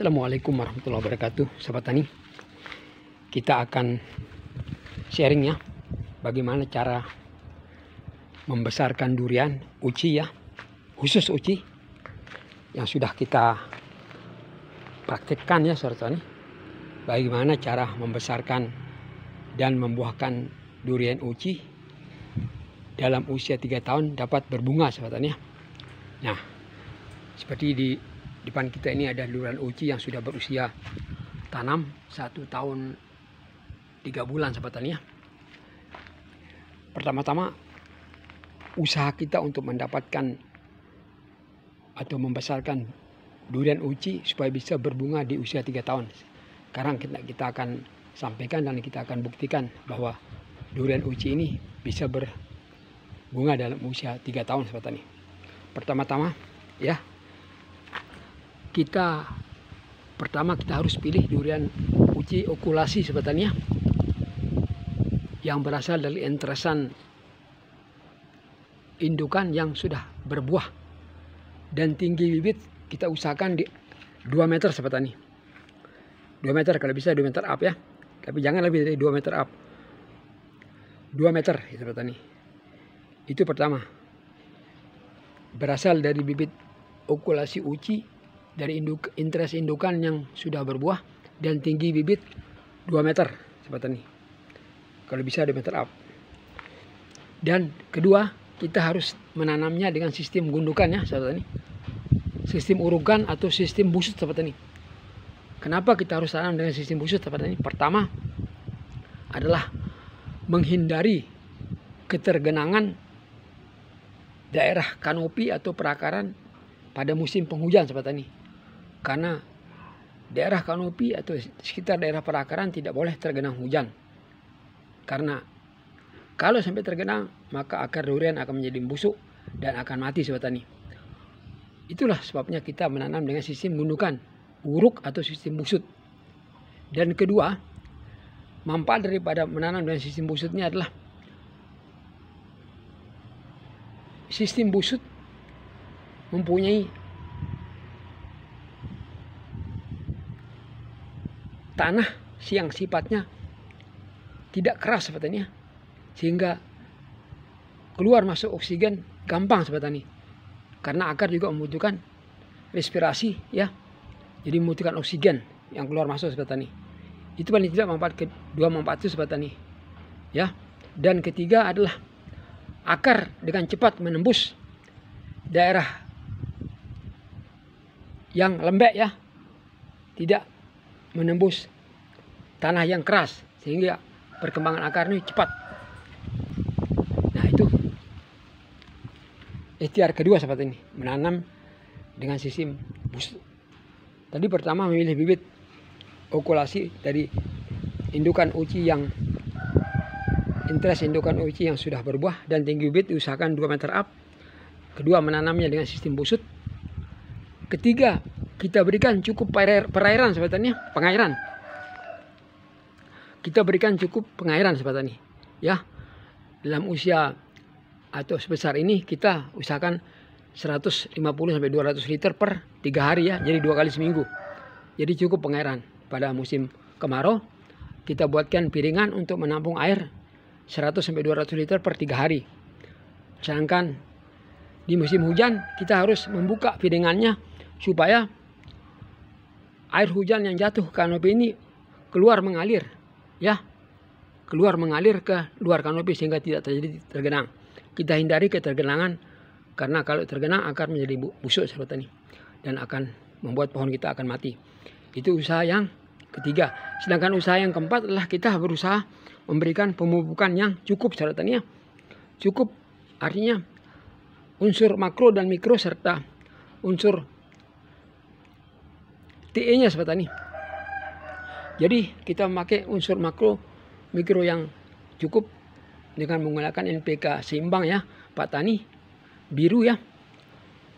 Assalamualaikum warahmatullahi wabarakatuh, sahabat tani. Kita akan sharing ya, bagaimana cara membesarkan durian uci ya, khusus uci yang sudah kita praktekkan ya, sahabat tani. Bagaimana cara membesarkan dan membuahkan durian uci dalam usia 3 tahun dapat berbunga, sahabat tani ya. Nah, seperti di depan kita ini ada durian uci yang sudah berusia tanam 1 tahun 3 bulan, sahabat tani ya. Pertama-tama usaha kita untuk mendapatkan atau membesarkan durian uci supaya bisa berbunga di usia 3 tahun. Sekarang kita akan sampaikan dan kita akan buktikan bahwa durian uci ini bisa berbunga dalam usia 3 tahun, sahabat tani. Pertama-tama ya, kita harus pilih durian uci okulasi, sahabat tani ya, yang berasal dari entresan indukan yang sudah berbuah, dan tinggi bibit kita usahakan di 2 meter, sahabat tani. 2 meter, kalau bisa 2 meter up ya, tapi jangan lebih dari 2 meter up. 2 meter ya, sahabat tani. Itu pertama, berasal dari bibit okulasi uci dari interes indukan yang sudah berbuah dan tinggi bibit 2 meter, sahabat tani. Kalau bisa 2 meter up. Dan kedua, kita harus menanamnya dengan sistem gundukan ya, sahabat tani. Sistem urukan atau sistem busut, sahabat tani. Kenapa kita harus tanam dengan sistem busut, sahabat tani? Pertama adalah menghindari ketergenangan daerah kanopi atau perakaran pada musim penghujan, sahabat tani. Karena daerah kanopi atau sekitar daerah perakaran tidak boleh tergenang hujan. Karena kalau sampai tergenang, maka akar durian akan menjadi busuk dan akan mati, sahabat tani. Itulah sebabnya kita menanam dengan sistem gundukan, uruk atau sistem busut. Dan kedua, manfaat daripada menanam dengan sistem busutnya adalah sistem busut mempunyai tanah yang sifatnya tidak keras, sahabat tani ya, sehingga keluar masuk oksigen gampang, sahabat tani. Karena akar juga membutuhkan respirasi ya, jadi membutuhkan oksigen yang keluar masuk, sahabat tani. Itu paling tidak manfaat kedua, manfaat itu, sahabat tani ya. Dan ketiga adalah akar dengan cepat menembus daerah yang lembek ya, tidak menembus tanah yang keras, sehingga perkembangan akar ini cepat. Nah, itu ikhtiar kedua, sahabat ini, menanam dengan sistem busut. Tadi pertama memilih bibit okulasi dari indukan uci yang interes indukan uci yang sudah berbuah dan tinggi bibit diusahakan 2 meter up. Kedua, menanamnya dengan sistem busut. Ketiga, kita berikan cukup perairan, sahabat tani, pengairan. Kita berikan cukup pengairan, sahabat tani ya. Dalam usia atau sebesar ini kita usahakan 150 sampai 200 liter per 3 hari ya, jadi 2 kali seminggu. Jadi cukup pengairan. Pada musim kemarau kita buatkan piringan untuk menampung air 100 sampai 200 liter per 3 hari. Sedangkan di musim hujan kita harus membuka piringannya supaya air hujan yang jatuh ke kanopi ini keluar mengalir ya, keluar mengalir ke luar kanopi sehingga tidak terjadi tergenang. Kita hindari ketergenangan, karena kalau tergenang akan menjadi busuk, sahabat tani, dan akan membuat pohon kita akan mati. Itu usaha yang ketiga. Sedangkan usaha yang keempat adalah kita berusaha memberikan pemupukan yang cukup, sahabat tani ya. Cukup artinya unsur makro dan mikro serta unsur TE-nya, sahabat tani. Jadi kita memakai unsur makro mikro yang cukup dengan menggunakan NPK seimbang ya, Pak Tani biru ya,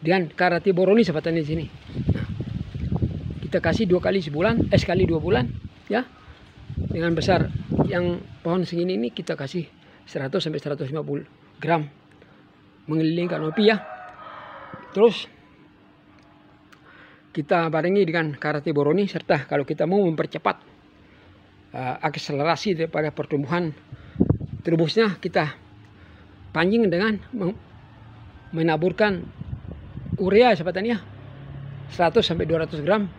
dengan karati boroni, sahabat tani di sini. Nah, kita kasih 2 kali sebulan, sekali 2 bulan ya. Dengan besar yang pohon segini ini kita kasih 100 sampai 150 gram mengelilingi kanopi ya. Terus kita barengi dengan Karate Boroni, serta kalau kita mau mempercepat akselerasi daripada pertumbuhan terubusnya, kita pancing dengan menaburkan urea seperti 100 sampai 200 gram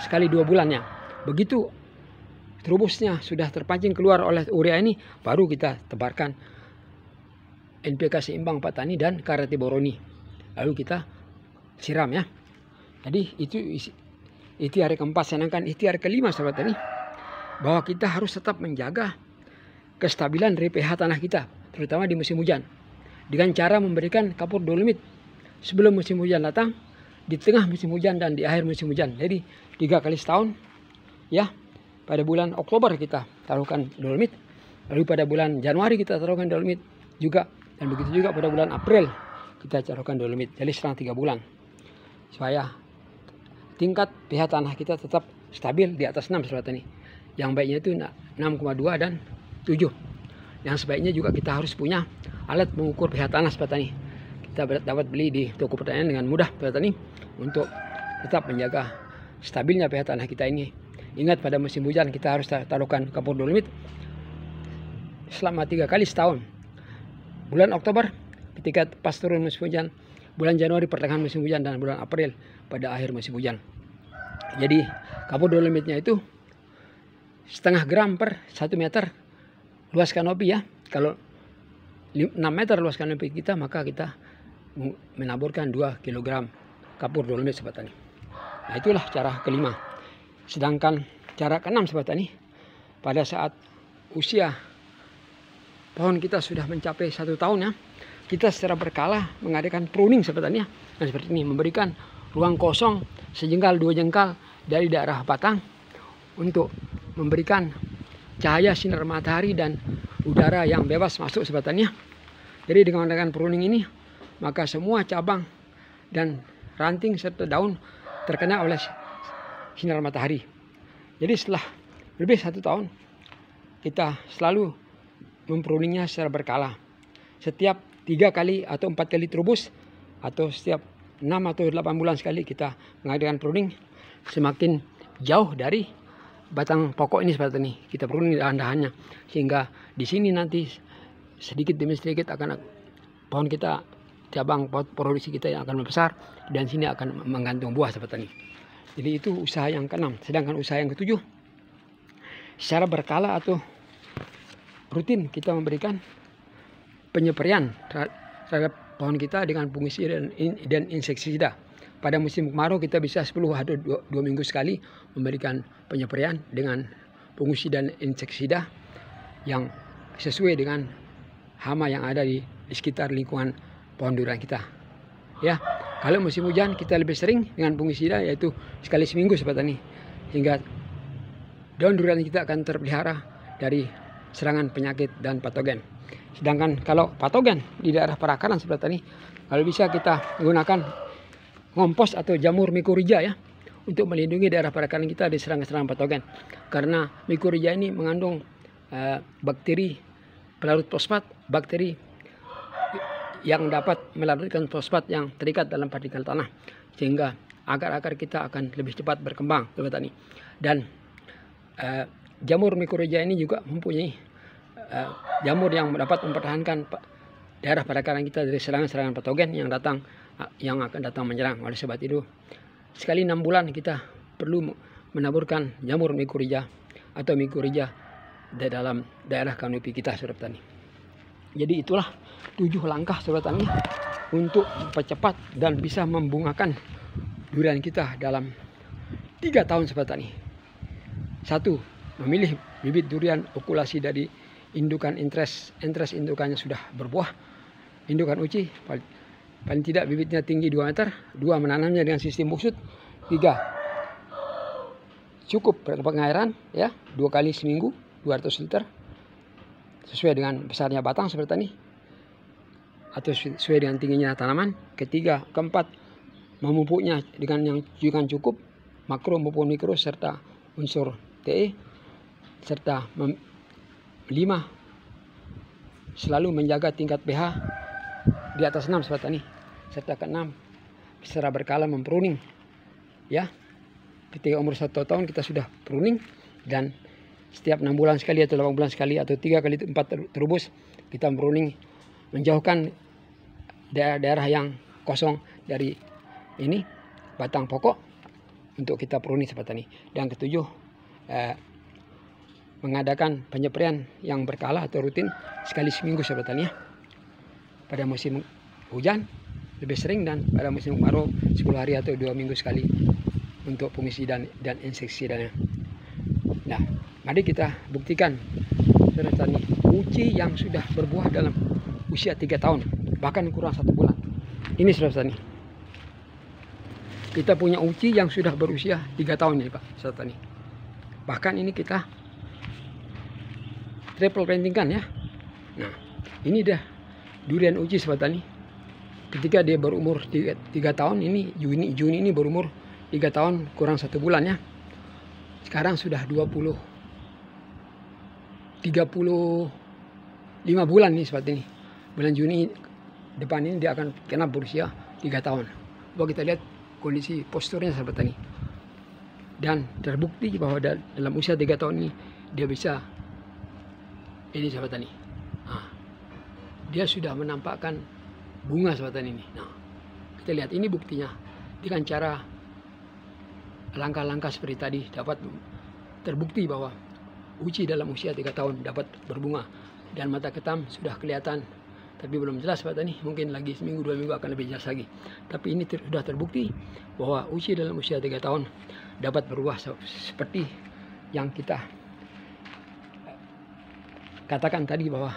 sekali 2 bulannya. Begitu terubusnya sudah terpancing keluar oleh urea ini, baru kita tebarkan NPK seimbang Pak Tani dan Karate Boroni, lalu kita siram ya. Jadi itu ikhtiar keempat. Sedangkan ikhtiar kelima sahabat tani, bahwa kita harus tetap menjaga kestabilan dari pH tanah kita, terutama di musim hujan, dengan cara memberikan kapur dolomit sebelum musim hujan datang, di tengah musim hujan, dan di akhir musim hujan. Jadi 3 kali setahun ya. Pada bulan Oktober kita taruhkan dolomit, lalu pada bulan Januari kita taruhkan dolomit juga, dan begitu juga pada bulan April kita taruhkan dolomit. Jadi selang 3 bulan supaya tingkat pH tanah kita tetap stabil di atas 6 sahabat tani. Yang baiknya itu 6,2 dan 7. Yang sebaiknya juga kita harus punya alat mengukur pH tanah sahabat tani. Kita dapat beli di toko pertanian dengan mudah sahabat tani, untuk tetap menjaga stabilnya pH tanah kita ini. Ingat, pada musim hujan kita harus taruhkan kapur dolomit selama 3 kali setahun. Bulan Oktober ketika pas turun musim hujan, bulan Januari pertengahan musim hujan, dan bulan April pada akhir musim hujan. Jadi kapur dolomitnya itu setengah gram per 1 meter luas kanopi ya. Kalau 6 meter luas kanopi kita, maka kita menaburkan 2 kg kapur dolomit sahabat tani. Nah, itulah cara kelima. Sedangkan cara keenam sahabat tani, pada saat usia pohon kita sudah mencapai 1 tahun ya, kita secara berkala mengadakan pruning sahabat tani ya. Nah, seperti ini, memberikan ruang kosong sejengkal 2 jengkal dari daerah batang untuk memberikan cahaya sinar matahari dan udara yang bebas masuk sahabat tani ya. Jadi dengan mengadakan pruning ini, maka semua cabang dan ranting serta daun terkena oleh sinar matahari. Jadi setelah lebih 1 tahun, kita selalu mempruningnya secara berkala. Setiap 3 kali atau 4 kali terubus, atau setiap 6 atau 8 bulan sekali kita mengadakan pruning, semakin jauh dari batang pokok ini seperti ini. Kita pruning dahan-dahannya, sehingga di sini nanti sedikit demi sedikit akan pohon kita, cabang produksi kita yang akan membesar, dan sini akan menggantung buah seperti ini. Jadi itu usaha yang keenam. Sedangkan usaha yang ketujuh, secara berkala atau rutin kita memberikan penyeperian terhadap pohon kita dengan fungisida dan insektisida. Pada musim kemarau kita bisa 10 atau 2 minggu sekali memberikan penyeperian dengan fungisida dan insektisida yang sesuai dengan hama yang ada di sekitar lingkungan pohon durian kita. Ya, kalau musim hujan kita lebih sering dengan fungisida, yaitu sekali seminggu sahabat tani, sehingga daun durian kita akan terpelihara dari serangan penyakit dan patogen. Sedangkan kalau patogen di daerah perakaran sahabat tani, kalau bisa kita gunakan ngompos atau jamur mikorrhiza ya, untuk melindungi daerah perakaran kita dari serangan-serangan patogen. Karena mikorrhiza ini mengandung bakteri pelarut fosfat, bakteri yang dapat melarutkan fosfat yang terikat dalam partikel tanah, sehingga akar-akar kita akan lebih cepat berkembang sahabat tani. Dan jamur mikorrhiza ini juga mempunyai jamur yang dapat mempertahankan daerah perakaran kita dari serangan-serangan patogen yang akan datang menyerang. Oleh sebab itu, sekali 6 bulan kita perlu menaburkan jamur mikorrhiza atau mikorrhiza di dalam daerah kanopi kita sahabat tani. Jadi itulah 7 langkah sahabat tani untuk mempercepat dan bisa membungakan durian kita dalam 3 tahun sahabat tani. 1. Memilih bibit durian okulasi dari indukan interest indukannya sudah berbuah, indukan uci, paling tidak bibitnya tinggi 2 meter. 2. Menanamnya dengan sistem busut. 3. Cukup pengairan ya, 2 kali seminggu 200 liter sesuai dengan besarnya batang seperti ini, atau sesuai dengan tingginya tanaman. 3. Keempat, memupuknya dengan yang cukup makro maupun mikro serta unsur TE. Serta 5. Selalu menjaga tingkat pH di atas 6 sahabat tani. Serta ke-6, secara berkala mempruning ya. Ketika umur 1 tahun kita sudah pruning, dan setiap 6 bulan sekali atau 8 bulan sekali atau 3 kali 4 terubus kita pruning, menjauhkan daerah-daerah yang kosong dari ini batang pokok untuk kita pruning sahabat tani. Dan ketujuh, mengadakan penyepraian yang berkala atau rutin sekali seminggu sahabat tani ya. Pada musim hujan lebih sering, dan pada musim kemarau 10 hari atau 2 minggu sekali untuk fungisida dan insektisidanya. Nah, mari kita buktikan saudara tani, uci yang sudah berbuah dalam usia 3 tahun bahkan kurang 1 bulan. Ini saudara tani, kita punya uci yang sudah berusia 3 tahun ini Pak saudara tani. Bahkan ini kita triple plantingkan ya. Nah, ini dah durian uci sahabat tani. Ketika dia berumur 3 tahun, ini Juni ini berumur 3 tahun kurang 1 bulan ya. Sekarang sudah 35 bulan nih sahabat ini. Bulan Juni depan ini dia akan genap berusia 3 tahun. Coba kita lihat kondisi posturnya sahabat tani. Dan terbukti bahwa dalam usia 3 tahun ini dia bisa ini sahabat tani. Nah, dia sudah menampakkan bunga sahabat tani ini. Nah, kita lihat ini buktinya dengan cara langkah-langkah seperti tadi dapat terbukti bahwa uci dalam usia 3 tahun dapat berbunga, dan mata ketam sudah kelihatan, tapi belum jelas sahabat tani. Mungkin lagi seminggu 2 minggu akan lebih jelas lagi. Tapi ini sudah terbukti bahwa uci dalam usia 3 tahun dapat berubah seperti yang kita katakan tadi, bahwa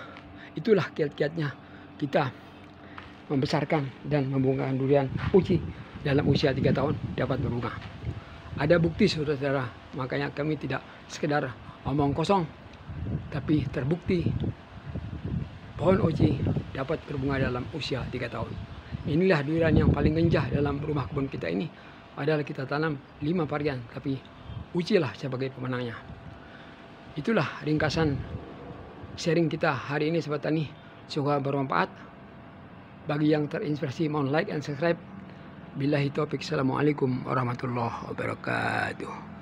itulah kiat-kiatnya kita membesarkan dan membungakan durian uci dalam usia 3 tahun dapat berbunga. Ada bukti saudara-saudara, makanya kami tidak sekedar omong kosong, tapi terbukti pohon uci dapat berbunga dalam usia 3 tahun. Inilah durian yang paling genjah dalam rumah kebun kita ini. Padahal kita tanam 5 varian, tapi uci lah sebagai pemenangnya. Itulah ringkasan sharing kita hari ini sahabat tani. Semoga bermanfaat. Bagi yang terinspirasi mohon like and subscribe. Billahi taufik. Assalamualaikum warahmatullahi wabarakatuh.